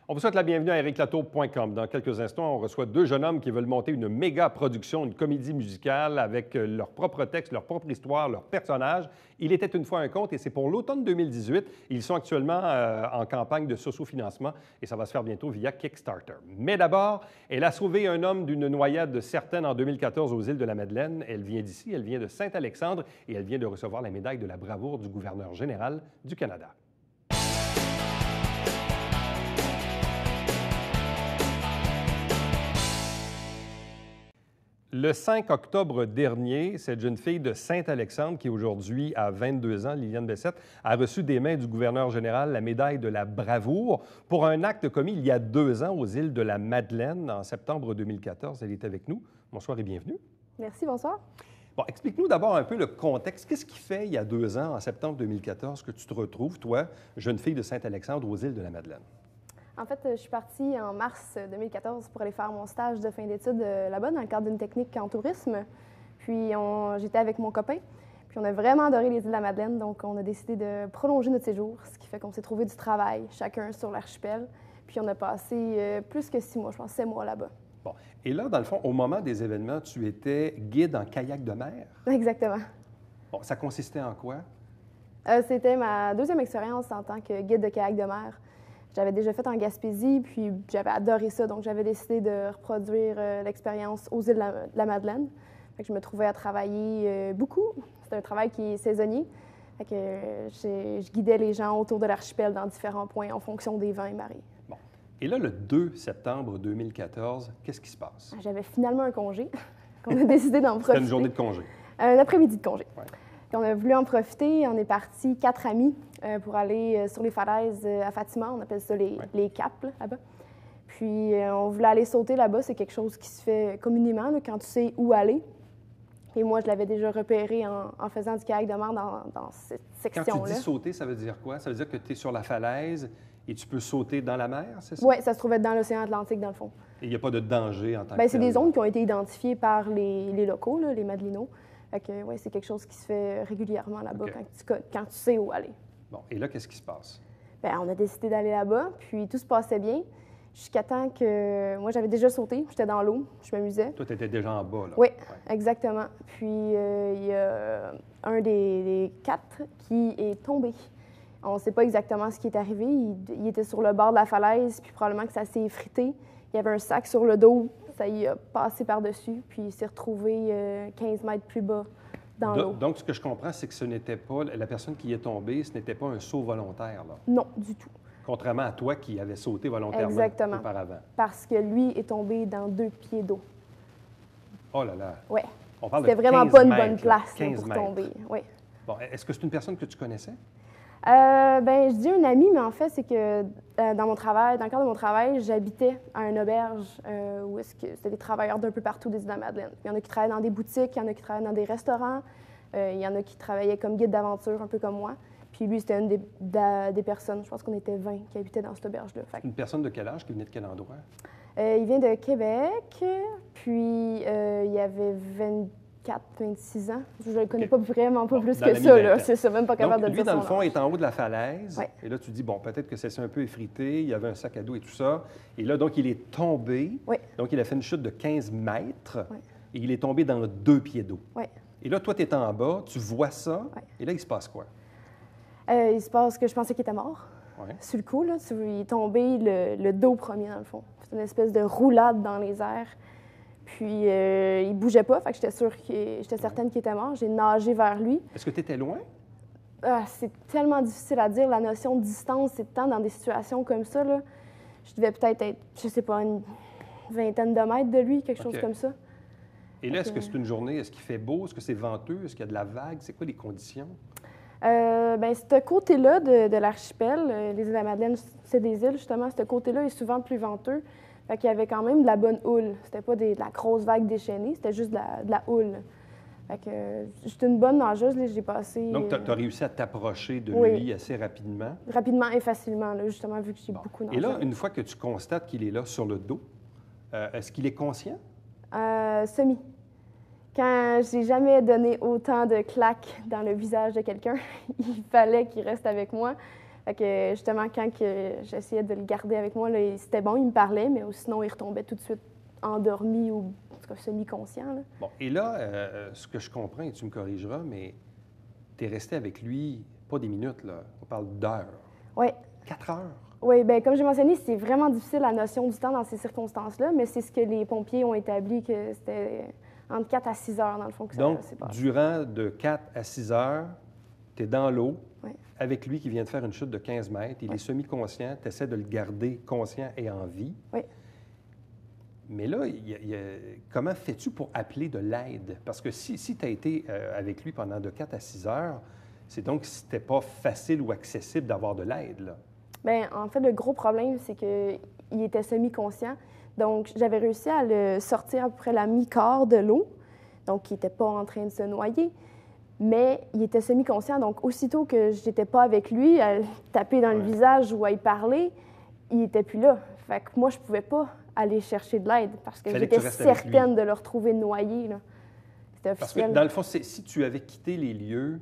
On vous souhaite la bienvenue à ericlatour.com. Dans quelques instants, on reçoit deux jeunes hommes qui veulent monter une méga production, une comédie musicale avec leur propre texte, leur propre histoire, leurs personnages. Il était une fois un conte et c'est pour l'automne 2018. Ils sont actuellement en campagne de socio-financement et ça va se faire bientôt via Kickstarter. Mais d'abord, elle a sauvé un homme d'une noyade certaine en 2014 aux îles de la Madeleine. Elle vient d'ici, elle vient de Saint-Alexandre et elle vient de recevoir la médaille de la bravoure du gouverneur général du Canada. Le 5 octobre dernier, cette jeune fille de Saint-Alexandre, qui aujourd'hui a 22 ans, Liliane Bessette, a reçu des mains du gouverneur général la médaille de la bravoure pour un acte commis il y a 2 ans aux îles de la Madeleine, en septembre 2014. Elle est avec nous. Bonsoir et bienvenue. Merci, bonsoir. Bon, explique-nous d'abord un peu le contexte. Qu'est-ce qui fait, il y a 2 ans, en septembre 2014, que tu te retrouves, toi, jeune fille de Saint-Alexandre, aux îles de la Madeleine? En fait, je suis partie en mars 2014 pour aller faire mon stage de fin d'études là-bas, dans le cadre d'une technique en tourisme. Puis, j'étais avec mon copain. Puis, on a vraiment adoré les îles de la Madeleine, donc on a décidé de prolonger notre séjour, ce qui fait qu'on s'est trouvé du travail, chacun sur l'archipel. Puis, on a passé plus que 6 mois, je pense 7 mois là-bas. Bon. Et là, dans le fond, au moment des événements, tu étais guide en kayak de mer? Exactement. Bon, ça consistait en quoi? C'était ma deuxième expérience en tant que guide de kayak de mer. J'avais déjà fait en Gaspésie, puis j'avais adoré ça, donc j'avais décidé de reproduire l'expérience aux îles de la Madeleine. Fait que je me trouvais à travailler beaucoup. C'est un travail qui est saisonnier. Fait que je guidais les gens autour de l'archipel dans différents points en fonction des vents et marées. Bon. Et là, le 2 septembre 2014, qu'est-ce qui se passe? J'avais finalement un congé qu'on a décidé d'en profiter. C'était une journée de congé? Un après-midi de congé. Ouais. Puis on a voulu en profiter. On est partis 4 amis pour aller sur les falaises à Fatima. On appelle ça les caps là-bas. Puis on voulait aller sauter là-bas. C'est quelque chose qui se fait communément là, quand tu sais où aller. Et moi, je l'avais déjà repéré en faisant du kayak de mer dans cette section-là. Quand tu dis sauter, ça veut dire quoi? Ça veut dire que tu es sur la falaise et tu peux sauter dans la mer, c'est ça? Oui, ça se trouvait dans l'océan Atlantique, dans le fond. Et il n'y a pas de danger en tant que Bien, c'est tel? des zones qui ont été identifiées par les locaux, là, les Madelinos. Fait que, ouais, c'est quelque chose qui se fait régulièrement là-bas quand tu sais où aller. Bon, et là, qu'est-ce qui se passe? Bien, on a décidé d'aller là-bas, puis tout se passait bien, jusqu'à temps que... Moi, j'avais déjà sauté, j'étais dans l'eau, je m'amusais. Toi, tu étais déjà en bas, là? Oui, ouais. Exactement. Puis, il y a un des 4 qui est tombé. On ne sait pas exactement ce qui est arrivé. Il était sur le bord de la falaise, puis probablement que ça s'est effrité. Il y avait un sac sur le dos. Ça y a passé par-dessus, puis il s'est retrouvé 15 mètres plus bas dans l'eau. Donc, ce que je comprends, c'est que ce n'était pas, la personne qui est tombée, ce n'était pas un saut volontaire, là? Non, du tout. Contrairement à toi qui avais sauté volontairement auparavant. Parce que lui est tombé dans 2 pieds d'eau. Oh là là! Oui. C'était vraiment pas une bonne place pour tomber. Oui. Bon, est-ce que c'est une personne que tu connaissais? Bien, je dis un ami, mais en fait, c'est que dans le cadre de mon travail, j'habitais à une auberge où c'était des travailleurs d'un peu partout des îles de la Madeleine. Il y en a qui travaillaient dans des boutiques, il y en a qui travaillaient dans des restaurants, il y en a qui travaillaient comme guide d'aventure, un peu comme moi. Puis lui, c'était une des personnes, je pense qu'on était 20 qui habitaient dans cette auberge-là. Une personne de quel âge, qui venait de quel endroit? Il vient de Québec, puis il avait 26 ans. Je ne le connais pas vraiment pas plus que ça, là. C'est ça, même pas capable de le dire. Lui, dans le fond, est en haut de la falaise. Ouais. Et là, tu dis, bon, peut-être que c'est un peu effrité. Il y avait un sac à dos et tout ça. Et là, donc, il est tombé. Oui. Donc, il a fait une chute de 15 mètres. Oui. Et il est tombé dans 2 pieds d'eau. Oui. Et là, toi, tu es en bas, tu vois ça. Oui. Et là, il se passe quoi? Il se passe que je pensais qu'il était mort. Oui. Sur le coup, là, il est tombé le dos premier, dans le fond. C'est une espèce de roulade dans les airs. Puis, il bougeait pas, fait que j'étais certaine qu'il était mort. J'ai nagé vers lui. Est-ce que tu étais loin? C'est tellement difficile à dire. La notion de distance, c'est tant dans des situations comme ça, là. Je devais peut-être être, je sais pas, une vingtaine de mètres de lui, quelque chose comme ça. Et là, est-ce que c'est une journée? Est-ce qu'il fait beau? Est-ce que c'est venteux? Est-ce qu'il y a de la vague? C'est quoi les conditions? Bien, ce côté-là de l'archipel, les îles de la Madeleine, c'est des îles, justement, ce côté-là est souvent plus venteux. Fait qu'il y avait quand même de la bonne houle. C'était pas de la grosse vague déchaînée, c'était juste de la houle. Fait que j'étais une bonne nageuse, là, j'ai passé... Donc, tu as réussi à t'approcher de lui assez rapidement? Rapidement et facilement, là, justement, vu que j'ai beaucoup nagé. Et là, une fois que tu constates qu'il est là sur le dos, est-ce qu'il est conscient? Semi. Quand j'ai jamais donné autant de claques dans le visage de quelqu'un, il fallait qu'il reste avec moi. Fait que justement, quand j'essayais de le garder avec moi, c'était bon, il me parlait, mais sinon, il retombait tout de suite endormi ou en tout cas semi-conscient. Là. Bon, et là, ce que je comprends, et tu me corrigeras, mais tu es resté avec lui, pas des minutes, là, on parle d'heures. Oui. 4 heures? Oui, bien, comme j'ai mentionné, c'est vraiment difficile la notion du temps dans ces circonstances-là, mais c'est ce que les pompiers ont établi, que c'était entre 4 à 6 heures, dans le fond, que Donc, ça s'est passé. durant de 4 à 6 heures, tu es dans l'eau, Oui. avec lui qui vient de faire une chute de 15 mètres, il est semi-conscient, tu essaies de le garder conscient et en vie. Oui. Mais là, comment fais-tu pour appeler de l'aide? Parce que si tu as été avec lui pendant de 4 à 6 heures, c'est donc que c'était pas facile ou accessible d'avoir de l'aide, là. Bien, en fait, le gros problème, c'est qu'il était semi-conscient. Donc, j'avais réussi à le sortir à peu près la mi-quart de l'eau. Donc, il n'était pas en train de se noyer. Mais il était semi-conscient. Donc, aussitôt que je n'étais pas avec lui, à le taper dans le visage ou à y parler, il n'était plus là. Fait que moi, je ne pouvais pas aller chercher de l'aide parce que j'étais certaine de le retrouver noyé, là. C'était officiel. Parce que, dans le fond, si tu avais quitté les lieux,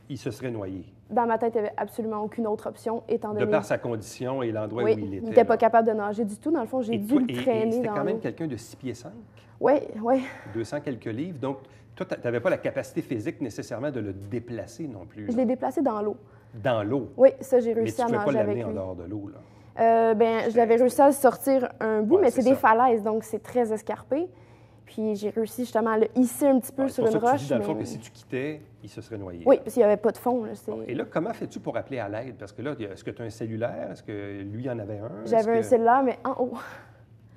il se serait noyé. Dans ma tête, il n'y avait absolument aucune autre option, étant donné... De par sa condition et l'endroit où il était. Il n'était pas capable de nager du tout. Dans le fond, j'ai dû le traîner c'était dans quand même l'eau. quelqu'un de 6 pieds 5. Oui, oui. 200 quelques livres. Donc, toi, tu n'avais pas la capacité physique nécessairement de le déplacer non plus. Je l'ai déplacé dans l'eau. Dans l'eau? Oui, ça, j'ai réussi à nager avec lui. Mais tu ne pouvais pas l'amener en dehors de l'eau, là? Bien, je l'avais réussi à sortir un bout, Ouais, mais c'est des falaises, donc c'est très escarpé. Puis j'ai réussi justement à le hisser un petit peu sur une roche. Tu dis, dans le fond, que si tu quittais, il se serait noyé. Oui, parce qu'il n'y avait pas de fond. Là, et là, comment fais-tu pour appeler à l'aide? Parce que là, est-ce que tu as un cellulaire? Est-ce que lui en avait un? J'avais un cellulaire, mais en haut.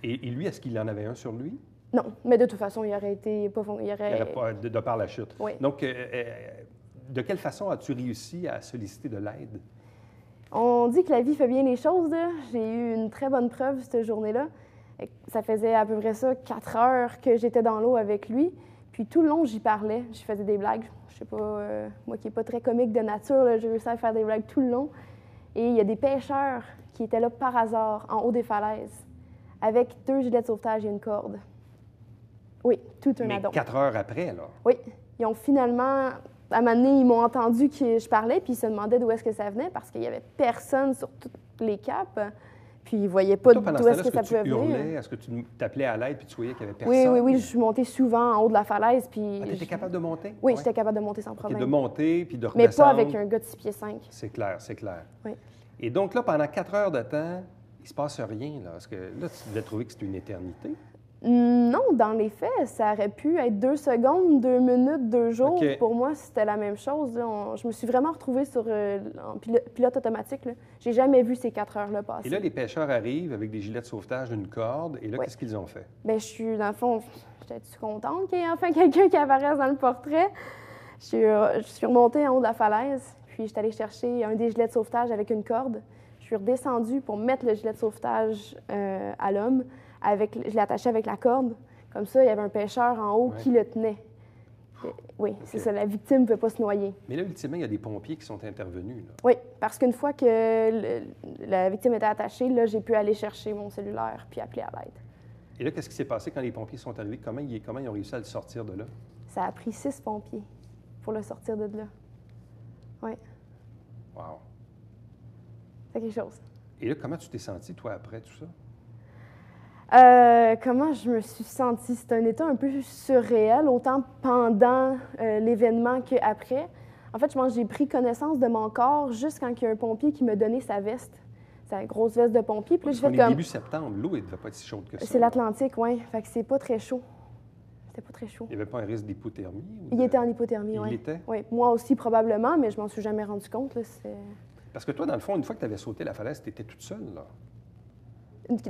Et lui, est-ce qu'il en avait un sur lui? Non, mais de toute façon, il aurait été pas... Il n'y aurait pas de par la chute. Oui. Donc, de quelle façon as-tu réussi à solliciter de l'aide? On dit que la vie fait bien les choses, là. J'ai eu une très bonne preuve cette journée-là. Ça faisait à peu près ça 4 heures que j'étais dans l'eau avec lui. Puis tout le long, j'y parlais. Je faisais des blagues. Je sais pas, moi qui n'ai pas très comique de nature, j'ai réussi à faire des blagues tout le long. Et il y a des pêcheurs qui étaient là par hasard, en haut des falaises, avec 2 gilets de sauvetage et une corde. Oui, tout un addon. 4 heures après, là? Oui. Ils ont finalement... À un moment donné, ils m'ont entendu que je parlais, puis ils se demandaient d'où est-ce que ça venait, parce qu'il n'y avait personne sur tous les caps. Puis ils ne voyaient pas d'où est-ce que ça pouvait venir. Est-ce que tu t'appelais à l'aide puis tu voyais qu'il n'y avait personne? Oui. Je suis montée souvent en haut de la falaise. Puis tu étais capable de monter? Oui, j'étais capable de monter sans problème. De monter puis de redescendre. Mais pas avec un gars de 6 pieds 5. C'est clair, c'est clair. Oui. Et donc là, pendant 4 heures de temps, il ne se passe rien, là. Parce que là, tu devais trouver que c'était une éternité. Non, dans les faits, ça aurait pu être 2 secondes, 2 minutes, 2 jours. Okay. Pour moi, c'était la même chose. Je me suis vraiment retrouvée en pilote automatique. J'ai jamais vu ces 4 heures-là passer. Et là, les pêcheurs arrivent avec des gilets de sauvetage, une corde. Et là, qu'est-ce qu'ils ont fait? Bien, dans le fond, j'étais contente qu'il y ait enfin quelqu'un qui apparaisse dans le portrait. Je suis remontée en haut de la falaise, puis je suis allée chercher un des gilets de sauvetage avec une corde. Je suis redescendue pour mettre le gilet de sauvetage à l'homme. Je l'ai attaché avec la corde. Comme ça, il y avait un pêcheur en haut qui le tenait. Oui, c'est ça. La victime ne peut pas se noyer. Mais là, ultimement, il y a des pompiers qui sont intervenus, là. Oui, parce qu'une fois que la victime était attachée, là, j'ai pu aller chercher mon cellulaire puis appeler à l'aide. Et là, qu'est-ce qui s'est passé quand les pompiers sont arrivés? Comment ils ont réussi à le sortir de là? Ça a pris 6 pompiers pour le sortir de là. Oui. Wow. C'est quelque chose. Et là, comment tu t'es sentie, toi, après tout ça? Comment je me suis sentie? C'est un état un peu surréel, autant pendant l'événement qu'après. En fait, je pense que j'ai pris connaissance de mon corps juste quand il y a un pompier qui m'a donné sa veste, sa grosse veste de pompier. Puis là, est début septembre, l'eau ne devait pas être si chaude que ça. C'est l'Atlantique, oui. Fait que c'est pas très chaud. C'était pas très chaud. Il n'y avait pas un risque d'hypothermie? Il était en hypothermie, oui. Il était? Oui, moi aussi probablement, mais je m'en suis jamais rendu compte. Là, Parce que toi, dans le fond, une fois que tu avais sauté la falaise, tu étais toute seule, là.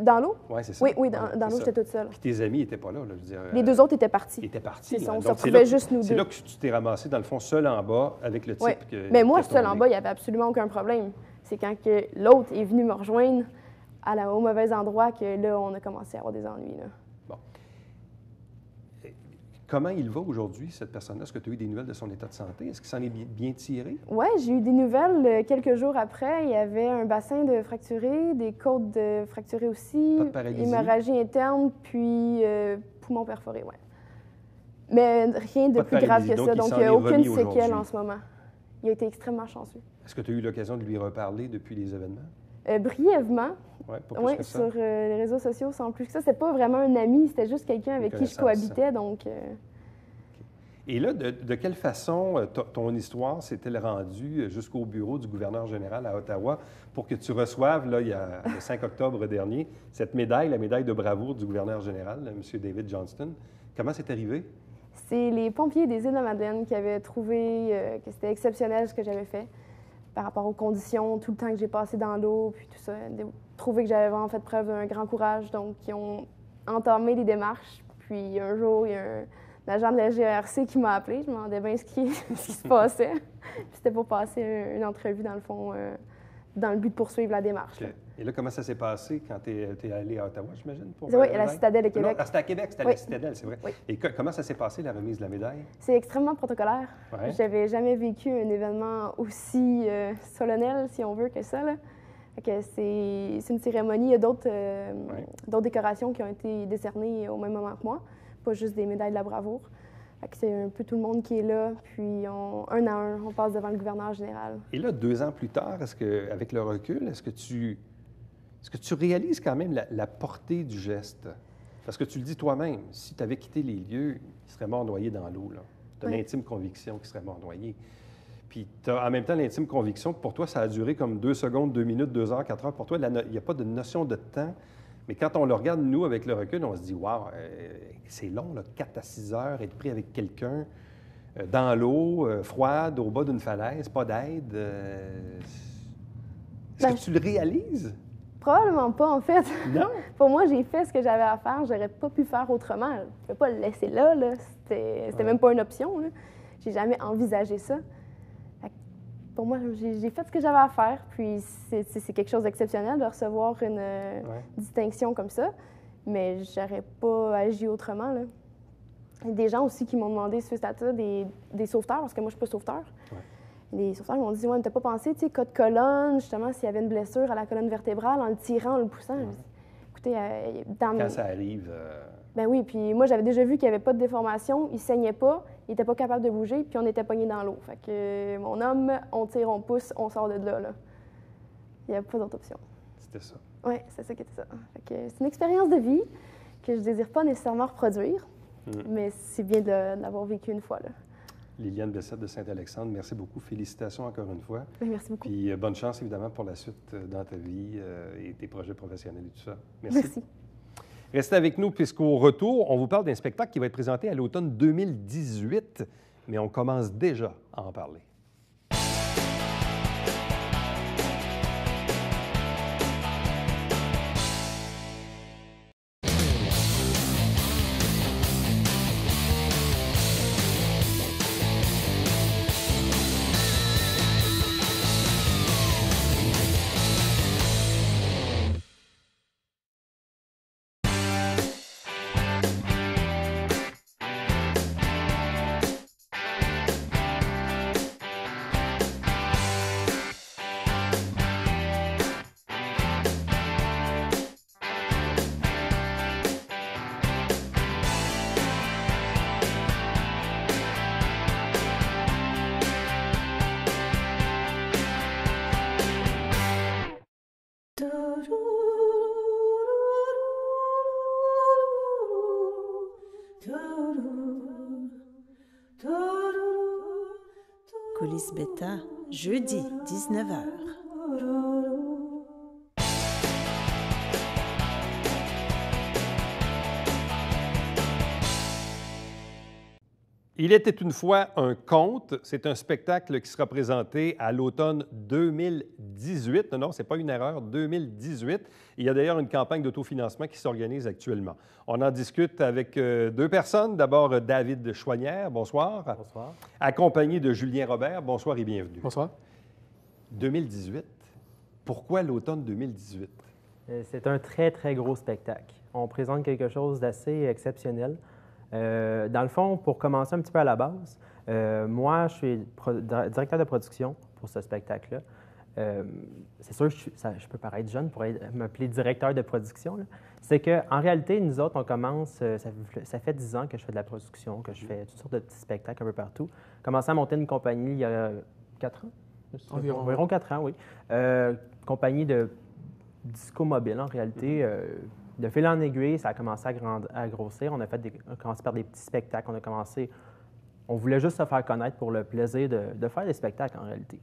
Dans l'eau? Oui, c'est ça. Oui, dans l'eau, j'étais toute seule. Puis tes amis n'étaient pas là, je veux dire. Les 2 autres étaient partis. Ils étaient partis. On se retrouvait juste nous 2. C'est là que tu t'es ramassé, dans le fond, seul en bas, avec le type. Oui. Mais moi, seul en bas, il n'y avait absolument aucun problème. C'est quand l'autre est venu me rejoindre au mauvais endroit que là, on a commencé à avoir des ennuis. Là. Bon. Comment il va aujourd'hui, cette personne-là? Est-ce que tu as eu des nouvelles de son état de santé? Est-ce qu'il s'en est bien tiré? Oui, j'ai eu des nouvelles. Quelques jours après, il y avait un bassin de fracturé, des côtes de fracturées aussi, pas de paralysie. Hémorragie interne, puis poumon perforé, oui. Mais rien de plus grave que ça, donc aucune séquelle en ce moment. il a été extrêmement chanceux. Est-ce que tu as eu l'occasion de lui reparler depuis les événements? Brièvement, Oui, ouais, sur les réseaux sociaux, sans plus que ça. C'était pas vraiment un ami, c'était juste quelqu'un avec qui je cohabitais, donc... Et là, de quelle façon ton histoire s'est-elle rendue jusqu'au bureau du gouverneur général à Ottawa pour que tu reçoives, là, le 5 octobre dernier, cette médaille, la médaille de bravoure du gouverneur général, M. David Johnston? Comment c'est arrivé? C'est les pompiers des Îles-de-la-Madeleine qui avaient trouvé que c'était exceptionnel ce que j'avais fait par rapport aux conditions, tout le temps que j'ai passé dans l'eau, puis tout ça. Trouvé que j'avais vraiment fait preuve d'un grand courage. Donc, ils ont entamé les démarches. Puis, un jour, il y a un agent de la GRC qui m'a appelé. Je me demandais bien ce qui se passait. C'était pour passer une entrevue, dans le fond, dans le but de poursuivre la démarche. Okay. Et là, comment ça s'est passé quand tu es allé à Ottawa, j'imagine? Oui, à la Citadelle de Québec. Non, c'était à Québec, c'était à la Citadelle, c'est vrai. Oui. Et comment ça s'est passé, la remise de la médaille? C'est extrêmement protocolaire. Ouais. J'avais jamais vécu un événement aussi solennel, si on veut, que ça, là. C'est une cérémonie. Il y a d'autres décorations qui ont été décernées au même moment que moi, pas juste des médailles de la bravoure. C'est un peu tout le monde qui est là, puis un à un, on passe devant le gouverneur général. Et là, 2 ans plus tard, avec le recul, est-ce que tu réalises quand même la portée du geste? Parce que tu le dis toi-même, si tu avais quitté les lieux, il serait mort noyé dans l'eau. Tu as l'intime conviction qu'il serait mort noyé. Puis tu as en même temps l'intime conviction que pour toi, ça a duré comme 2 secondes, 2 minutes, 2 heures, 4 heures. Pour toi, il n'y a pas de notion de temps. Mais quand on le regarde, nous, avec le recul, on se dit, wow, c'est long, là, 4 à 6 heures, être pris avec quelqu'un dans l'eau, froide, au bas d'une falaise, pas d'aide. Est-ce que tu le réalises? Probablement pas, en fait. Non? Pour moi, j'ai fait ce que j'avais à faire. J'aurais pas pu faire autrement. Je ne pouvais pas le laisser là. C'était même pas une option. J'ai jamais envisagé ça. Pour moi, j'ai fait ce que j'avais à faire. Puis c'est quelque chose d'exceptionnel de recevoir une distinction comme ça. Mais j'aurais pas agi autrement, là. Il y a des gens aussi qui m'ont demandé suite à ça, des sauveteurs, parce que moi, je suis pas sauveteur. Ouais. Les sauveteurs m'ont dit, ouais, mais t'as pas pensé, tu sais, cas de colonne, justement, s'il y avait une blessure à la colonne vertébrale, en le tirant, en le poussant. Ouais. Écoutez, quand ça arrive... Ben oui, puis moi, j'avais déjà vu qu'il n'y avait pas de déformation, il saignait pas, il n'était pas capable de bouger, puis on était pogné dans l'eau. Fait que mon homme, on tire, on pousse, on sort de là. Il n'y a pas d'autre option. C'était ça. Oui, c'est ça qui était ça. Fait que c'est une expérience de vie que je ne désire pas nécessairement reproduire, mais c'est bien de l'avoir vécu une fois, là. Liliane Bessette de Saint-Alexandre, merci beaucoup. Félicitations encore une fois. Merci beaucoup. Puis bonne chance, évidemment, pour la suite dans ta vie et tes projets professionnels et tout ça. Merci. Restez avec nous, puisqu'au retour, on vous parle d'un spectacle qui va être présenté à l'automne 2018, mais on commence déjà à en parler. Coulisses Bêta, jeudi, 19h. Il était une fois un conte. C'est un spectacle qui sera présenté à l'automne 2018. Non, ce n'est pas une erreur, 2018. Il y a d'ailleurs une campagne d'autofinancement qui s'organise actuellement. On en discute avec 2 personnes. D'abord, David Chouanière, bonsoir. Bonsoir. Accompagné de Julien Robert. Bonsoir et bienvenue. Bonsoir. 2018. Pourquoi l'automne 2018? C'est un très, très gros spectacle. On présente quelque chose d'assez exceptionnel. Dans le fond, pour commencer un petit peu à la base, moi, je suis directeur de production pour ce spectacle-là. C'est sûr que je peux paraître jeune pour m'appeler directeur de production. C'est qu'en réalité, nous autres, on commence, ça fait 10 ans que je fais de la production, que je fais toutes sortes de petits spectacles un peu partout. J'ai commencé à monter une compagnie il y a 4 ans. Environ 4 ans, oui. Compagnie de disco mobile, en réalité. De fil en aiguille, ça a commencé à grossir. On a commencé par des petits spectacles. On voulait juste se faire connaître pour le plaisir de faire des spectacles, en réalité.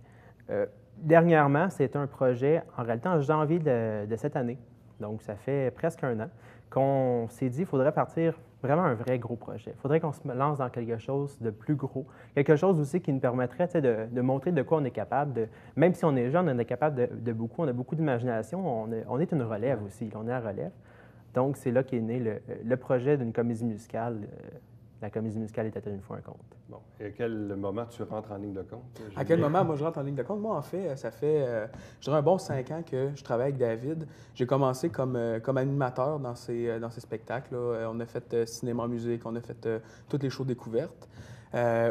Dernièrement, c'est un projet, en réalité, en janvier de cette année. Donc, ça fait presque 1 an qu'on s'est dit qu'il faudrait partir vraiment un vrai gros projet. Il faudrait qu'on se lance dans quelque chose de plus gros. Quelque chose aussi qui nous permettrait de montrer de quoi on est capable. Même si on est jeune, on est capable de beaucoup. On a beaucoup d'imagination. On est une relève aussi. On est à relève. Donc, c'est là qu'est né le projet d'une comédie musicale. La comédie musicale était une fois un conte. Bon. Et à quel moment tu rentres en ligne de compte? À quel moment, moi, je rentre en ligne de compte? Moi, en fait, ça fait, je dirais, un bon 5 ans que je travaille avec David. J'ai commencé comme animateur dans ces spectacles-là. On a fait cinéma-musique, on a fait toutes les shows découvertes.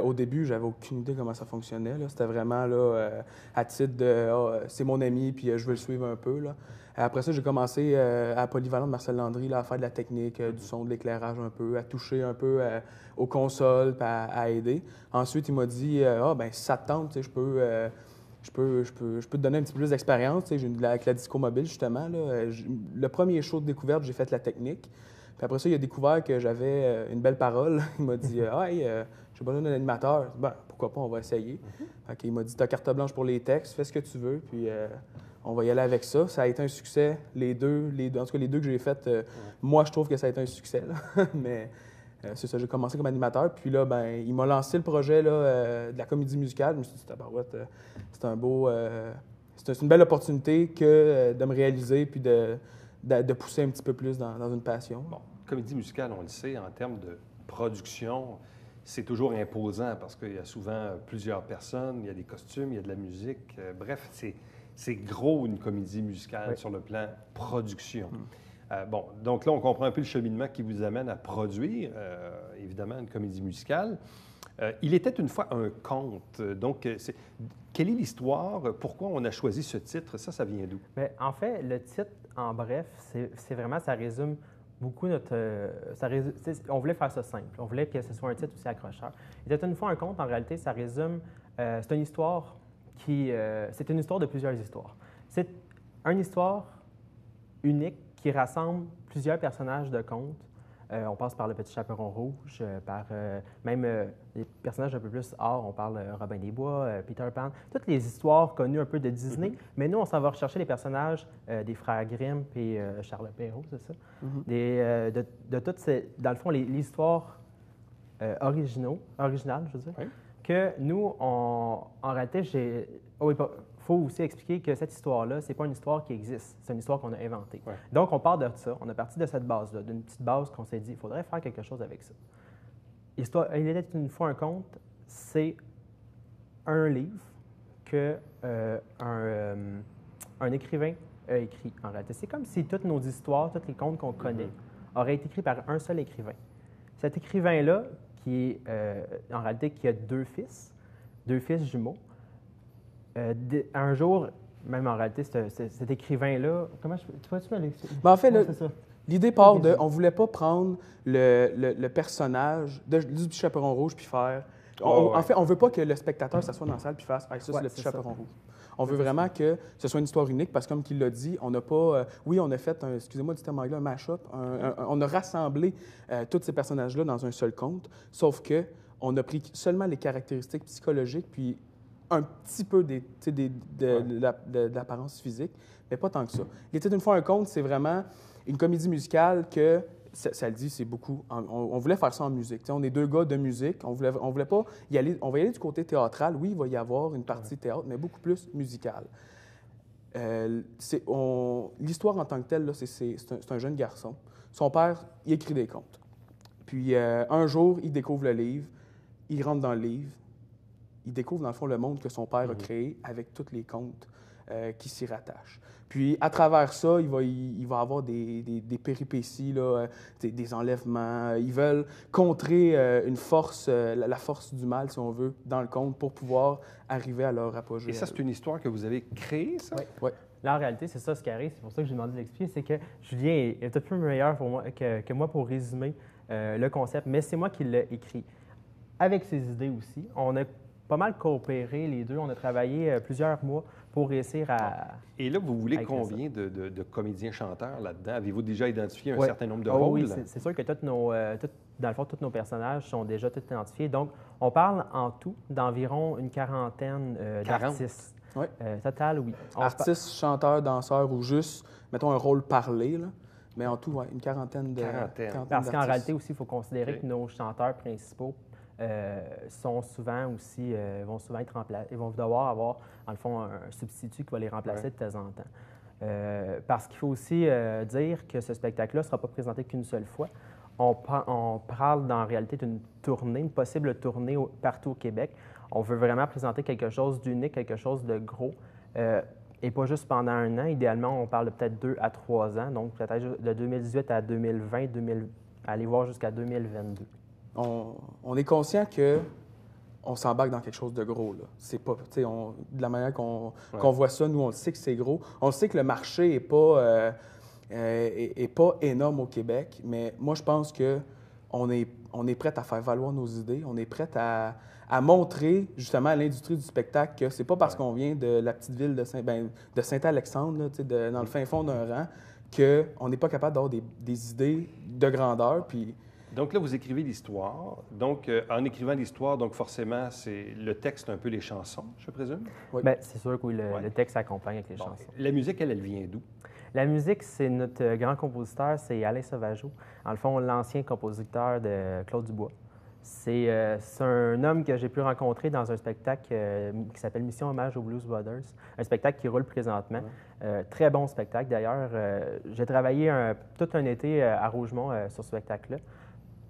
Au début, j'avais aucune idée comment ça fonctionnait. C'était vraiment là, à titre de c'est mon ami, puis je veux le suivre un peu. Là. Après ça, j'ai commencé à Polyvalent de Marcel Landry là, à faire de la technique, du son, de l'éclairage un peu, à toucher un peu aux consoles, puis à aider. Ensuite, il m'a dit ben si ça te tente, je peux te donner un petit peu plus d'expérience. Avec la disco mobile, justement. Là, le premier show de découverte, j'ai fait la technique. Puis après ça, il a découvert que j'avais une belle parole. Il m'a dit hey, j'ai besoin d'un animateur. Ben, pourquoi pas, on va essayer. Il m'a dit t'as carte blanche pour les textes, fais ce que tu veux, puis on va y aller avec ça. Ça a été un succès, les deux. En tout cas, les deux que j'ai faites, moi, je trouve que ça a été un succès. Là. Mais c'est ça, j'ai commencé comme animateur. Puis là, ben, il m'a lancé le projet là, de la comédie musicale. Je me suis dit, tabarouette, c'est un beau. C'est une belle opportunité que de me réaliser puis de pousser un petit peu plus dans une passion. Bon, comédie musicale, on le sait, en termes de production, c'est toujours imposant parce qu'il y a souvent plusieurs personnes, il y a des costumes, il y a de la musique. Bref, c'est gros une comédie musicale sur le plan production. Bon, donc là, on comprend un peu le cheminement qui vous amène à produire, évidemment, une comédie musicale. Il était une fois un conte. Donc, quelle est l'histoire? Pourquoi on a choisi ce titre? Ça vient d'où? Bien, en fait, le titre, en bref, c'est vraiment, ça résume beaucoup notre... on voulait faire ça simple. On voulait que ce soit un titre aussi accrocheur. Il était une fois un conte, en réalité, ça résume... c'est une histoire c'est une histoire de plusieurs histoires. C'est une histoire unique qui rassemble plusieurs personnages de contes. On passe par le Petit Chaperon Rouge, par même les personnages un peu plus hors. On parle Robin des Bois, Peter Pan, toutes les histoires connues un peu de Disney. Mais nous, on s'en va rechercher les personnages des frères Grimm et Charles Perrault, c'est ça? De toutes ces, dans le fond, les histoires originales, je veux dire, que nous, en réalité, il faut aussi expliquer que cette histoire-là, c'est pas une histoire qui existe, c'est une histoire qu'on a inventée. Donc, on part de ça, on a parti de cette base-là, d'une petite base qu'on s'est dit, il faudrait faire quelque chose avec ça. Il était une fois un conte, c'est un livre qu'un écrivain a écrit, en réalité. C'est comme si toutes nos histoires, tous les contes qu'on connaît, auraient été écrits par un seul écrivain. Cet écrivain-là, qui est, en réalité, qui a deux fils jumeaux, un jour, même en réalité, cet écrivain-là, comment tu me l'expliquer? Ben en fait, l'idée part de, on ne voulait pas prendre le personnage du Petit Chaperon Rouge puis faire... En fait, on ne veut pas que le spectateur s'assoie dans la salle puis fasse « ça, c'est le Petit Chaperon Rouge ». On veut vraiment que ce soit une histoire unique parce que, comme il l'a dit, on n'a pas... oui, on a fait, excusez-moi du terme anglais, un mash-up. On a rassemblé tous ces personnages-là dans un seul conte, sauf que on a pris seulement les caractéristiques psychologiques puis un petit peu de l'apparence physique, mais pas tant que ça. Il était une fois un conte, c'est vraiment une comédie musicale que... Ça le dit, c'est beaucoup. On voulait faire ça en musique. T'sais, on est deux gars de musique. On voulait pas y aller. On va y aller du côté théâtral. Oui, il va y avoir une partie théâtre, mais beaucoup plus musicale. L'histoire en tant que telle, là, c'est un jeune garçon. Son père, il écrit des contes. Puis un jour, il découvre le livre. Il rentre dans le livre. Il découvre, dans le fond, le monde que son père a créé avec tous les contes qui s'y rattachent. Puis, à travers ça, il va avoir des péripéties, là, des enlèvements. Ils veulent contrer une force, la force du mal, si on veut, dans le conte pour pouvoir arriver à leur apogée. Et ça, c'est une histoire que vous avez créée, ça? Oui. Là, en réalité, c'est ça ce qui arrive. C'est pour ça que j'ai demandé de l'expliquer. C'est que Julien est un peu meilleur pour moi, que moi pour résumer le concept, mais c'est moi qui l'ai écrit. Avec ses idées aussi. On a pas mal coopéré, les deux. On a travaillé plusieurs mois pour réussir à... Et là, vous voulez avec combien de comédiens-chanteurs là-dedans? Avez-vous déjà identifié un Oui. certain nombre de Oh, rôles? oui, c'est sûr que dans le fond, tous nos personnages sont déjà tous identifiés. Donc, on parle en tout d'environ une quarantaine 40? d'artistes. Oui. Total, oui. Artistes, chanteurs, danseurs ou juste, mettons, un rôle parlé, là. Mais en tout, ouais, une quarantaine Quarantaine. Parce qu'en d'artistes. réalité aussi, il faut considérer OK. que nos chanteurs principaux sont souvent aussi, vont souvent être remplacés. Ils vont devoir avoir, dans le fond, un substitut qui va les remplacer Ouais. de temps en temps. Parce qu'il faut aussi dire que ce spectacle-là ne sera pas présenté qu'une seule fois. On parle en réalité d'une tournée, une possible tournée partout au Québec. On veut vraiment présenter quelque chose d'unique, quelque chose de gros. Et pas juste pendant un an. Idéalement, on parle de peut-être 2 à 3 ans. Donc, peut-être de 2018 à 2020, aller voir jusqu'à 2022. On est conscient que on s'embarque dans quelque chose de gros, là. C'est pas, tu sais, de la manière qu'on voit ça, nous, on le sait que c'est gros. On le sait que le marché est pas énorme au Québec, mais moi, je pense que on est prêt à faire valoir nos idées. On est prêt à montrer, justement, à l'industrie du spectacle que c'est pas parce qu'on vient de la petite ville de Saint-Alexandre, là, tu sais, dans le fin fond d'un rang, qu'on n'est pas capable d'avoir des idées de grandeur, puis... Donc là, vous écrivez l'histoire. Donc, en écrivant l'histoire, donc forcément, c'est le texte, un peu les chansons, je présume? Oui. Bien, c'est sûr que oui, le texte s'accompagne avec les Bon. chansons. La musique, elle vient d'où? La musique, c'est notre grand compositeur, c'est Alain Sauvageau. En le fond, l'ancien compositeur de Claude Dubois. C'est un homme que j'ai pu rencontrer dans un spectacle qui s'appelle Mission Hommage aux Blues Brothers, un spectacle qui roule présentement. Très bon spectacle, d'ailleurs. J'ai travaillé tout un été à Rougemont sur ce spectacle-là.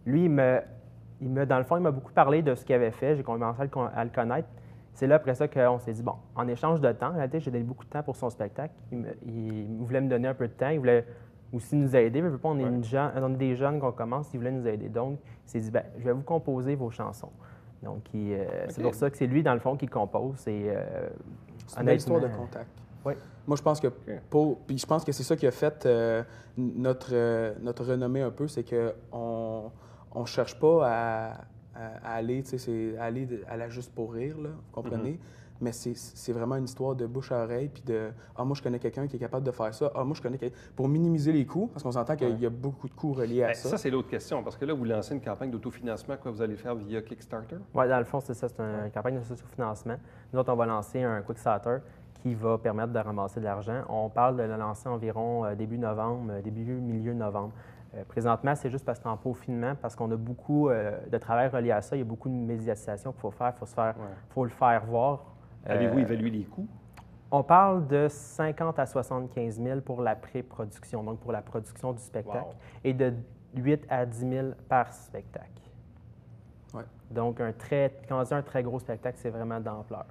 Lui, dans le fond, il m'a beaucoup parlé de ce qu'il avait fait. J'ai commencé à le connaître. C'est là, après ça, qu'on s'est dit, bon, en échange de temps, en réalité, j'ai donné beaucoup de temps pour son spectacle. Il voulait me donner un peu de temps. Il voulait aussi nous aider. Je veux pas, on est des jeunes qu'on commence. Il voulait nous aider. Donc, il s'est dit, bien, je vais vous composer vos chansons. Donc, c'est pour ça que c'est lui, dans le fond, qui compose. C'est une belle histoire de contact. Oui. Moi, je pense que puis je pense que c'est ça qui a fait notre renommée un peu, c'est qu'on ne cherche pas à aller, tu sais, c'est aller à la juste pour rire, là, vous comprenez? Mais c'est vraiment une histoire de bouche à oreille, puis de « Ah, moi, je connais quelqu'un qui est capable de faire ça. Ah, moi, je connais quelqu'un... » Pour minimiser les coûts, parce qu'on s'entend qu'il y a beaucoup de coûts reliés à ça. Ça, c'est l'autre question, parce que là, vous lancez une campagne d'autofinancement que vous allez faire via Kickstarter? Oui, dans le fond, c'est ça. C'est une campagne de sous-financement. Nous autres, on va lancer un Quickstarter qui va permettre de ramasser de l'argent. On parle de le lancer environ milieu novembre. Présentement, c'est juste parce qu'en peaufinement, parce qu'on a beaucoup de travail relié à ça, il y a beaucoup de médiatisation qu'il faut faire, faut le faire voir. Avez-vous évalué les coûts? On parle de 50 à 75 000 pour la pré-production, donc pour la production du spectacle, et de 8 à 10 000 par spectacle. Ouais. Donc, quand on dit un très gros spectacle, c'est vraiment d'ampleur.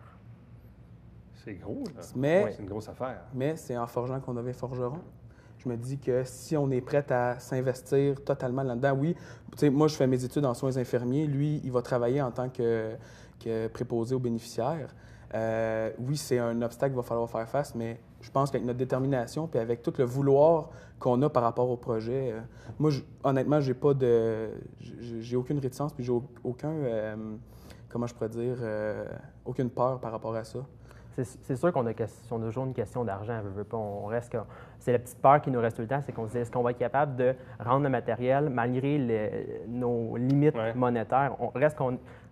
C'est gros, là. Mais c'est une grosse affaire. Mais c'est en forgeant qu'on devient forgeron. Je me dis que si on est prêt à s'investir totalement là-dedans, oui, tu sais, moi, je fais mes études en soins infirmiers. Lui, il va travailler en tant que préposé aux bénéficiaires. Oui, c'est un obstacle qu'il va falloir faire face, mais je pense qu'avec notre détermination puis avec tout le vouloir qu'on a par rapport au projet, moi, honnêtement, j'ai aucune réticence puis j'ai aucun, comment je pourrais dire, aucune peur par rapport à ça. C'est sûr qu'on a toujours une question d'argent. C'est la petite peur qui nous reste tout le temps, c'est qu'on se dit, est-ce qu'on va être capable de rendre le matériel malgré nos limites monétaires?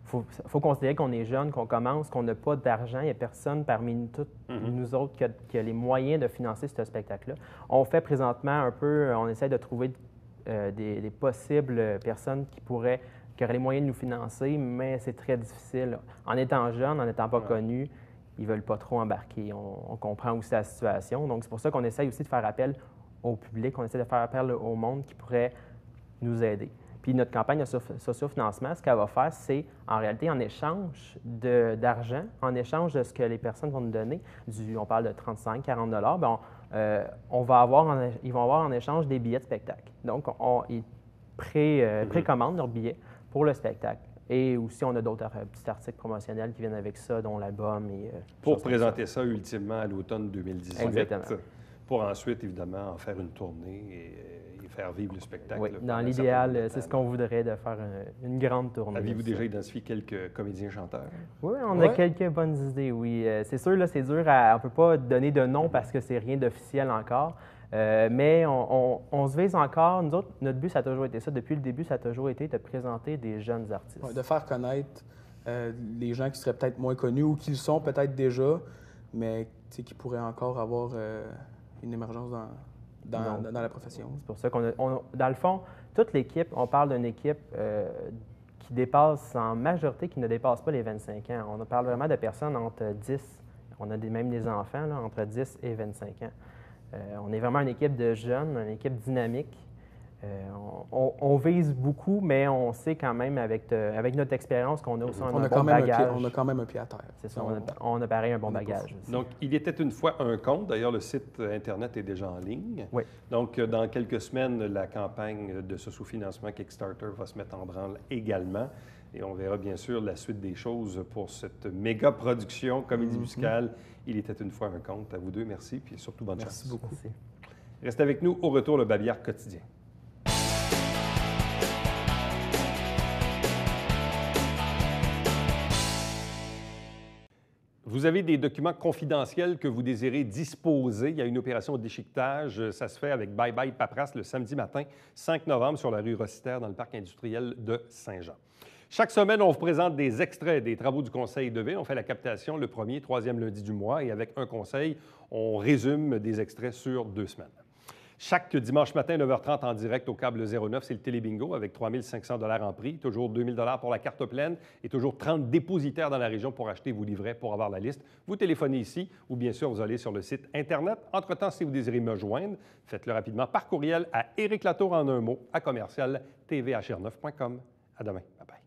Faut considérer qu'on est jeune, qu'on commence, qu'on n'a pas d'argent. Il n'y a personne parmi nous autres qui a les moyens de financer ce spectacle-là. On fait présentement on essaie de trouver des possibles personnes qui auraient les moyens de nous financer, mais c'est très difficile. En étant jeune, en n'étant pas connu, ils ne veulent pas trop embarquer. On comprend aussi la situation. Donc, c'est pour ça qu'on essaie aussi de faire appel au public, on essaie de faire appel au monde qui pourrait nous aider. Puis notre campagne de sociofinancement, ce qu'elle va faire, c'est, en réalité, en échange d'argent, en échange de ce que les personnes vont nous donner, on parle de 35-40 $, ils vont avoir en échange des billets de spectacle. Donc, ils précommandent leurs billets pour le spectacle. Et aussi, on a d'autres petits articles promotionnels qui viennent avec ça, dont l'album. Pour présenter ça ultimement à l'automne 2018. Exactement. pour ensuite, évidemment, en faire une tournée et faire vivre le spectacle. Oui, là, dans pendant l'idéal, certains c'est ce temps. qu'on voudrait, de faire une grande tournée. Avez-vous de ça. déjà identifié quelques comédiens-chanteurs? Oui, on a Ouais. quelques bonnes idées, oui. C'est sûr, là, c'est dur on ne peut pas donner de nom parce que c'est rien d'officiel encore. Mais on se vise encore. Nous autres, notre but, ça a toujours été ça. Depuis le début, ça a toujours été de présenter des jeunes artistes. Ouais, de faire connaître les gens qui seraient peut-être moins connus ou qui le sont peut-être déjà, mais tu sais, qui pourraient encore avoir une émergence dans la profession. C'est pour ça dans le fond, toute l'équipe, on parle d'une équipe qui dépasse en majorité, qui ne dépasse pas les 25 ans. On parle vraiment de personnes entre 10, on a même des enfants, là, entre 10 et 25 ans. On est vraiment une équipe de jeunes, une équipe dynamique. On vise beaucoup, mais on sait quand même avec notre expérience qu'on a aussi un bon bagage. On a quand même un pied à terre. C'est ça, on a pareil un bon bagage aussi. Donc, il était une fois un compte. D'ailleurs, le site Internet est déjà en ligne. Oui. Donc, dans quelques semaines, la campagne de ce sous-financement Kickstarter va se mettre en branle également. Et on verra bien sûr la suite des choses pour cette méga production comédie musicale. Il était une fois un conte. À vous deux, merci. Puis surtout, bonne chance. Merci beaucoup. Merci. Restez avec nous. Au retour, le Babillard quotidien. Vous avez des documents confidentiels que vous désirez disposer. Il y a une opération de déchiquetage. Ça se fait avec Bye Bye Paperasse le samedi matin, 5 novembre, sur la rue Rossiter, dans le parc industriel de Saint-Jean. Chaque semaine, on vous présente des extraits des travaux du Conseil de ville. On fait la captation le premier, troisième lundi du mois et avec un conseil, on résume des extraits sur 2 semaines. Chaque dimanche matin, 9h30 en direct au câble 09, c'est le Télébingo avec 3 500 $ en prix, toujours 2 000 $ pour la carte pleine et toujours 30 dépositaires dans la région pour acheter vos livrets, pour avoir la liste. Vous téléphonez ici ou bien sûr, vous allez sur le site Internet. Entre-temps, si vous désirez me joindre, faites-le rapidement par courriel à Éric Latour en un mot à commercial tvhr9.com. À demain. Bye bye.